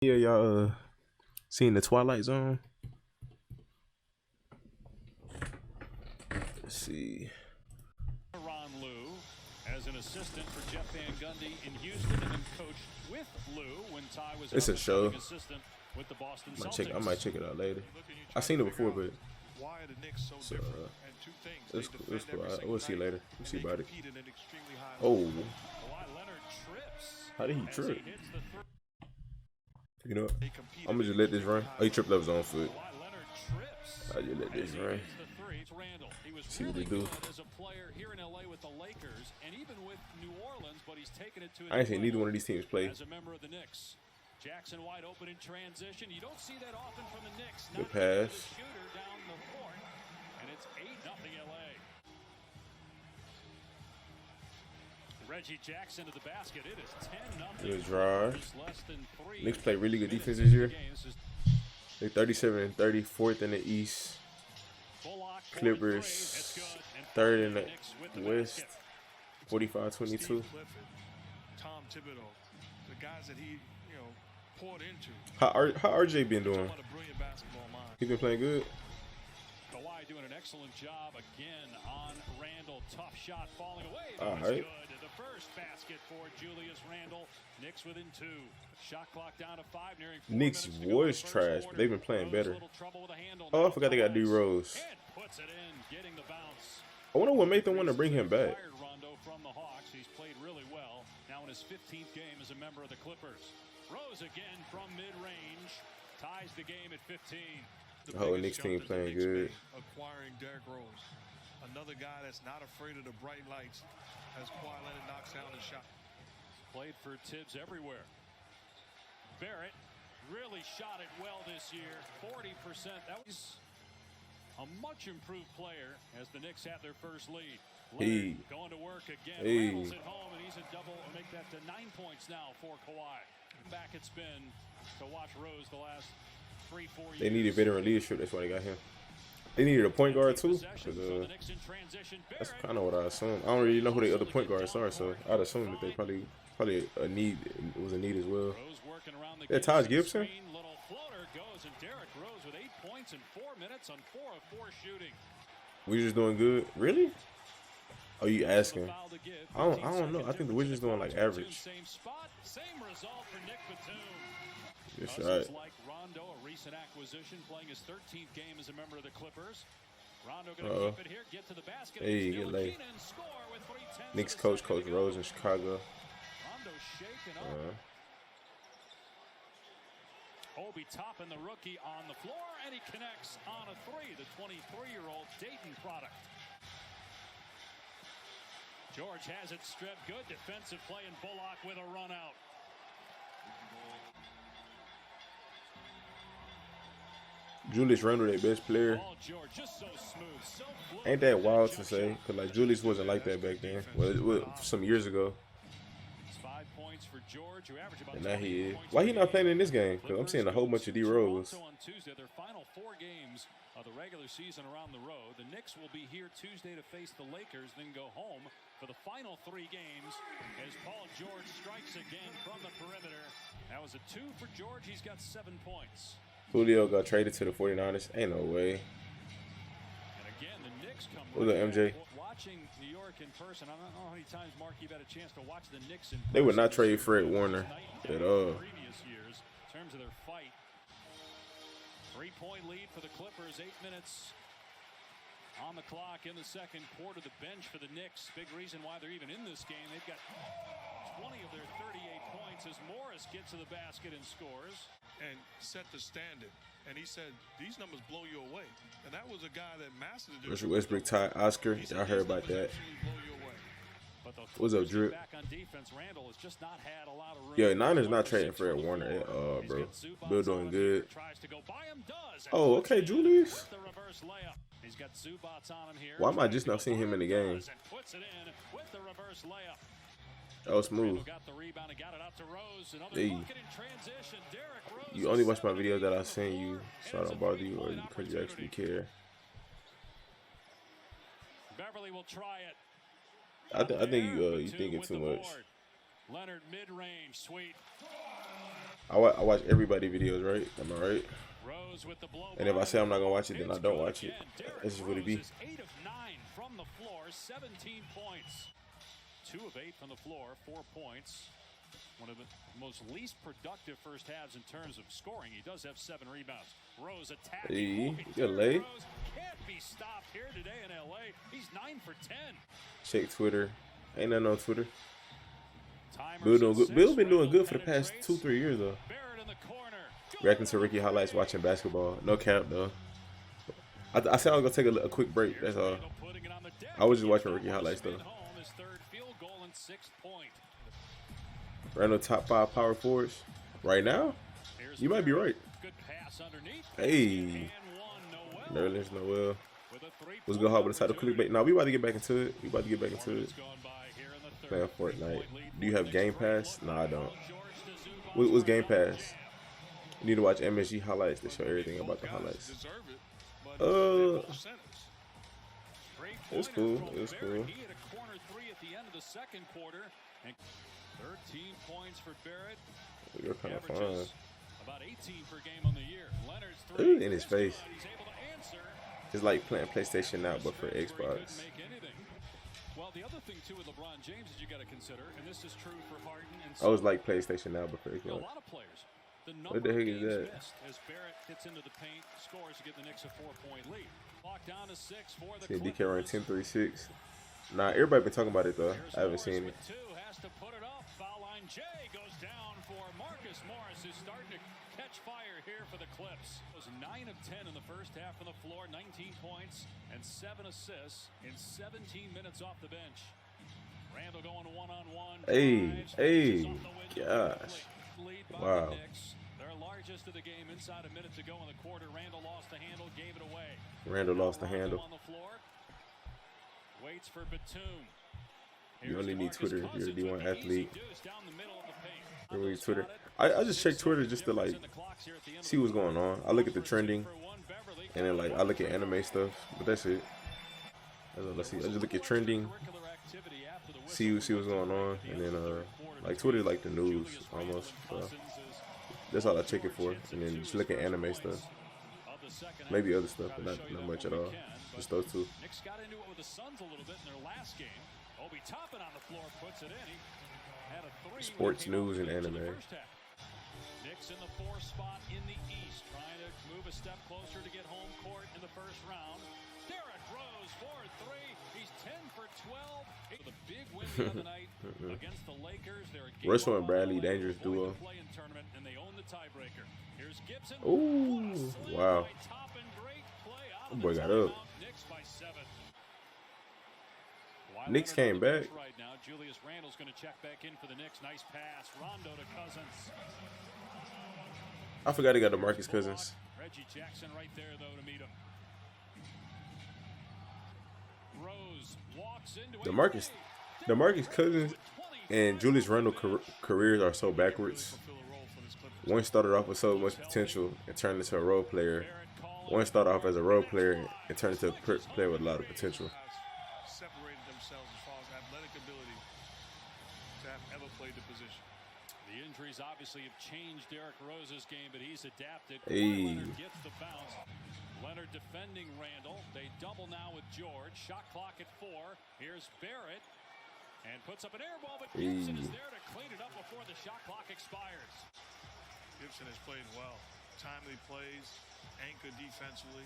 Yeah, y'all seen the Twilight Zone? Let's see. Ron Lou as an assistant for Jeff Van Gundy in Houston and then coached with Lou when Ty was It's a show. Assistant with the Boston I Celtics. might check it out later. I seen it before, but why are the Knicks so different? And two things. it's cool. We'll see later. We'll see about it. Oh. Oh, how did he trip? You know, I'm gonna just let this run. Oh, he tripped up his own foot. I just let this run. See what they do. I ain't seen neither one of these teams play. Jackson wide open in transition. You don't see that often from the Knicks. Good pass. Shooter down the court, and it's 8-0 LA. Reggie Jackson to the basket. It is 10-0. Good drive. Knicks play really good defense this year. They're 37 and 34th in the East. Clippers third in the West. 45-22. Tom Thibodeau, the guys that he, poured into. How RJ been doing? He been playing good. Kawhi doing an excellent job again on Randle. Tough shot falling away. All right. Good. The first basket for Julius Randle. Knicks within 2. Shot clock down to 5. Nearing 4 Knicks was trash, but they've been playing better. Oh, I forgot they got D Rose. Puts it in, getting the bounce. I wonder what made them want to bring him back. Rondo from the Hawks. He's played really well. Now in his 15th game as a member of the Clippers. Rose again from mid-range. Ties the game at 15. The whole Knicks team playing good. Acquiring Derrick Rose. Another guy that's not afraid of the bright lights as Kawhi Leonard knocks down the shot. Played for Tibbs everywhere. Barrett really shot it well this year. 40%. That was a much improved player as the Knicks had their first lead. Hey. Going to work again. Hey. Reynolds at home, and he's a double. Make that to 9 points now for Kawhi. Back it's been to watch Rose the last 3-4 years. They needed veteran leadership. That's why they got him. They needed a point guard too. That's kind of what I assume. I don't really know who the other point guards are, so I'd assume that they probably a need. It was a need as well. Yeah, Taj Gibson. Little floater goes, and Derrick Rose with 8 points in 4 minutes on 4 of 4 shooting. We just doing good, really? Oh, you asking? I don't know. I think the Wizards doing like average. Same spot, same result for Nick Batum. Good shot. Like Rondo, a recent acquisition, playing his 13th game as a member of the Clippers. Rondo gonna keep it here, get to the basket. Hey, get late. Knicks Coach Rose in Chicago. Rondo shaking up. Obi Toppin, the rookie, on the floor, and he connects on a 3. The 23-year-old Dayton product. George has it stripped. Good defensive play, and Bullock with a run out. Julius Randle, their best player. Oh, George, just so smooth, so Ain't that wild to say? Cause like Julius wasn't like that back then. Well, some years ago. 5 points for George, who averaged about and now he is. Why he not playing in this game? Cause I'm seeing a whole bunch of D Rose. On Tuesday, their final 4 games of the regular season around the road. The Knicks will be here Tuesday to face the Lakers, then go home for the final 3 games as Paul George strikes again from the perimeter. That was a 2 for George. He's got 7 points. Julio got traded to the 49ers. Ain't no way. And again, the Knicks come What's up, MJ? Watching New York in person. I don't know how many times, Mark, you've had a chance to watch the Knicks in person. They would not trade Fred Warner at all. Previous years, in terms of their fight. 3-point lead for the Clippers. 8 minutes on the clock in the second quarter. The bench for the Knicks. Big reason why they're even in this game. They've got 20 of their 38 points as Morris gets to the basket and scores. And set the standard. And he said, these numbers blow you away. And that was a guy that mastered it. Russell Westbrook, Ty Oscar. Y'all heard about that. What's up, Drip? Yeah, Niners not trading Fred Warner at all, bro. Bill doing good. Oh, okay, Julius. Why am I just not seeing him in the game? Oh, smooth. Hey. You only watch my videos that I send you, so I don't bother you, or because you actually care. Beverly will try it. I think you thinking too much. Leonard mid-range, sweet. I watch everybody videos, right? Am I right? And if I say I'm not gonna watch it, then I don't watch it. This is what it be. 8 of 9 from the floor, 17 points. 2 of 8 from the floor, 4 points. One of the most least productive first halves in terms of scoring. He does have 7 rebounds. Rose attacking. Hey, good lay. Rose can't be stopped here today in LA. He's 9 for 10. Check Twitter. Ain't nothing on Twitter. Bill doing good. Bill been doing good for the past 2-3 years though. Reacting to Ricky highlights, watching basketball. No cap though. I said I was gonna take a quick break. That's all. I was just watching Ricky highlights though. Randall top 5 power forwards right now. You might be right. Hey, Nerlens Noel. What's good, hard with the title clickbait? Now we about to get back into it. Playing Fortnite. Do you have Game Pass? No, I don't. What's Game Pass? You need to watch MSG highlights. They show everything about the highlights. It's cool. It's cool. 13 points for Barrett. You're kind of fun. About 18 per game on the year. Leonard's Ooh, in his face. It's like playing PlayStation now, but for Xbox. Well, the other thing too with LeBron James is you got to consider, and this is true for Harden and I was like PlayStation now, but for Xbox. a lot of players. What the heck is that? As Barrett hits into the paint, scores to give the Knicks a 4-point lead. Locked down to 6 for the DK running 10-3-6. Nah, everybody been talking about it though. I haven't seen it. Has to put it up. Foul line. Jay goes down for Marcus Morris, who's starting to catch fire here for the Clips. It was 9 of 10 in the first half on the floor, 19 points and 7 assists in 17 minutes off the bench. Randall going one-on-one. Hey, gosh. Wow. Their largest of the game inside a minute to go in the quarter. Randall lost the handle, gave it away. Randall lost the handle. On the floor. Waits for Batum. You only need Twitter if you're a D1 athlete. You only need Twitter. I just check Twitter just to like see what's going on. I look at the trending, and then like I look at anime stuff, but that's it. Let's see. I just look at trending, see what's going on, and then like Twitter like the news almost. So that's all I check it for, and then just look at anime stuff. Maybe other stuff, but not much at all. Just those two. Knicks got into it with the Suns a little bit in their last game. Obi Toppin on the floor puts it in. He had a 3. Sports news and anime. Knicks in the 4 spot in the East, trying to move a step closer to get home court in the first round. Derrick Rose for 3. He's 10 for 12. The big win the other night against the Lakers. Russell and Bradley, dangerous duo. And they own the tiebreaker. Here's Gibson. Ooh, wow. That boy got up. Knicks came back. Right now, Julius Randle's going to check back in for the Knicks. Nice pass. Rondo to Cousins. I forgot he got DeMarcus Cousins. Reggie Jackson right there, though, to meet him. Rose walks into DeMarcus Cousins and Julius Randle careers are so backwards. One started off with so much potential and turned into a role player. One started off as a role player and turned into a player with a lot of potential. Separated themselves as far as athletic ability to have ever played the position. The injuries obviously have changed Derrick Rose's game, but he's adapted. Hey. Leonard gets the bounce. Leonard defending Randall. They double now with George. Shot clock at 4. Here's Barrett. And puts up an air ball, but Gibson is there to clean it up before the shot clock expires. Gibson has played well. Timely plays, anchor defensively.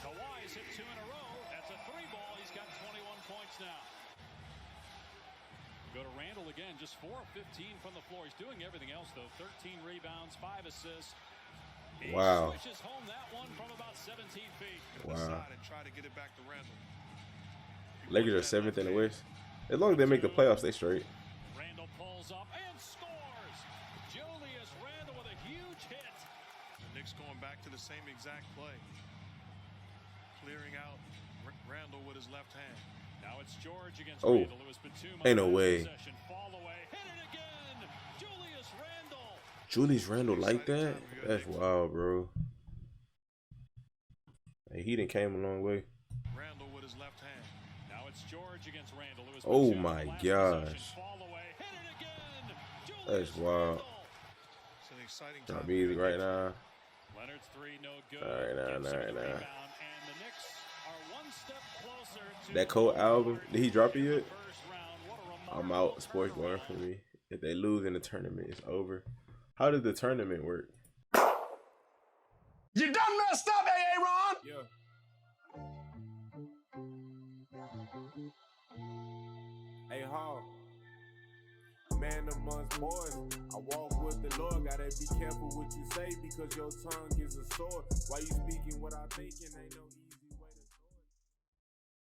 Kawhi's hit 2 in a row. That's a 3 ball. He's got 21 points now. Go to Randall again, just 4 of 15 from the floor. He's doing everything else, though. 13 rebounds, 5 assists. He switches home that one from about 17 feet. Wow. And try to get it back to Randall. Lakers are 7th in the West. As long as they make the playoffs, they straight. Randall pulls up and scores. Julius Randall with a huge hit. The Knicks going back to the same exact play. Clearing out Randall with his left hand. Now it's George against Randall. It was Batum. Ain't no way. Fall away. Hit it again. Julius Randall. Julius Randle like that? That's wild, bro. Hey, he done came a long way. Randall with his left hand. Now it's George against Randall. It was oh Batum. my gosh. Fall away. Hit it again. That's wild. So exciting Drop time. easy right now. Leonard's three, no good. All right, now. And the Knicks are one step closer to That Cole album, did he drop it yet? first round. What a I'm remarkable out. Sports bar run. for me. If they lose in the tournament, it's over. How does the tournament work? You done messed up, Aaron. Yeah. Hey, Hall. Man amongst boys, I walk with the Lord. Gotta be careful what you say because your tongue is a sword. Why you speaking without thinking? Ain't no